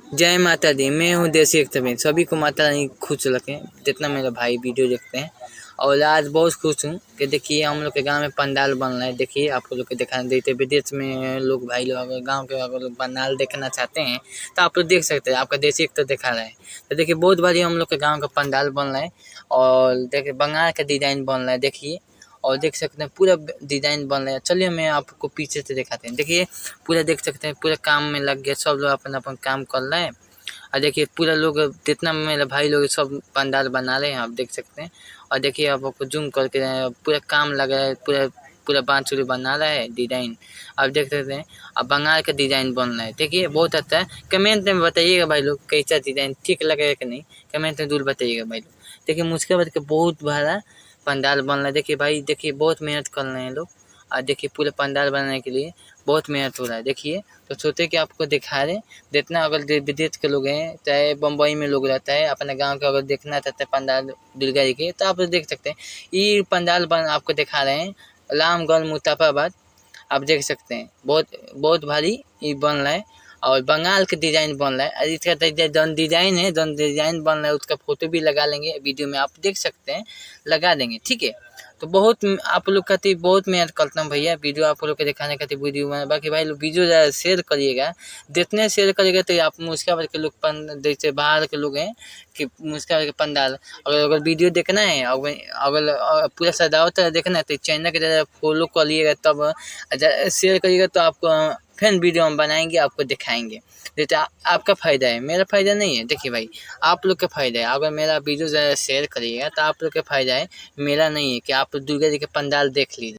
जय माता दी। मैं हूँ देसी एक्टर। सभी को माता रानी खुश रखें, जितना मेरे भाई वीडियो देखते हैं। और आज बहुत खुश हूँ कि देखिए हम लोग के गांव में पंडाल बन रहा है। देखिए आप लोग के दिखाने देते विदेश में लोग भाई लोग अगर गांव के अगर लोग पंडाल देखना चाहते हैं तो आप लोग देख सकते हैं। आपका देसी एक्टर दिखा रहा है। तो देखिए बहुत बारी हम लोग के गाँव का पंडाल बन रहा है और देखिए बंगाल का डिजाइन बन रहा है। देखिए और देख सकते हैं पूरा डिजाइन बन रहा है। चलिए मैं आपको पीछे से दिखाते हैं। देखिए पूरा देख सकते हैं, पूरा काम में लग गया, सब लोग अपन अपन काम कर रहे हैं। और देखिए पूरा लोग जितना मेरे भाई लोग सब पंडाल बना रहे हैं, आप देख सकते हैं। और देखिए आप आपको जूम करके पूरा काम लगा है, पूरा पूरा बांसुरी बना रहा है डिजाइन, आप देख सकते हैं। अब बंगाल का डिजाइन बन रहा है। देखिए बहुत अच्छा है। कमेंट में बताइएगा भाई लोग कैसा डिजाइन ठीक लगेगा कि नहीं, कमेंट में जरूर बताइएगा भाई लोग। देखिए मुझके बाद के बहुत बड़ा पंडाल बन रहा है। देखिए भाई, देखिए बहुत मेहनत कर रहे हैं लोग। और देखिए पूरे पंडाल बनाने के लिए बहुत मेहनत हो रहा है। देखिए तो सोचे कि आपको दिखा दें। जितना अगर विदेश के लोग हैं, चाहे बम्बई में लोग रहता है, अपने गांव का अगर देखना चाहते हैं पंडाल दुर्गा जी के, तो आप लोग देख सकते हैं। ये पंडाल बन आपको दिखा रहे हैं रामगढ़ मुजफ्फराबाद। आप देख सकते हैं बहुत बहुत भारी ये बन रहा है और बंगाल का डिजाइन बन रहा है। और इसका जौन डिजाइन है, जौन डिजाइन बन रहा है उसका फोटो भी लगा लेंगे वीडियो में, आप देख सकते हैं, लगा देंगे। ठीक है। तो बहुत आप लोग खातिर बहुत मेहनत करता हूँ भैया, वीडियो आप लोग के दिखाने खातिर वीडियो में। बाकी भाई लोग वीडियो ज़्यादा शेयर करिएगा। जितने शेयर करिएगा तो आप मुस्काबाद के लोग जैसे बाहर के लोग हैं कि मुस्काबाद के पंडाल अगर वीडियो देखना है, अगर पूरा सजावट देखना है तो चैनल के ज़्यादा फॉलो करिएगा, तब शेयर करिएगा तो आपको फिर वीडियो हम बनाएंगे, आपको दिखाएंगे। जैसे आपका फ़ायदा है, मेरा फ़ायदा नहीं है। देखिए भाई आप लोग का फ़ायदा है, अगर मेरा वीडियो ज़्यादा शेयर करिएगा तो आप लोग का फ़ायदा है, मेरा नहीं है कि आप दुर्गा जी के पंडाल देख लीजिए।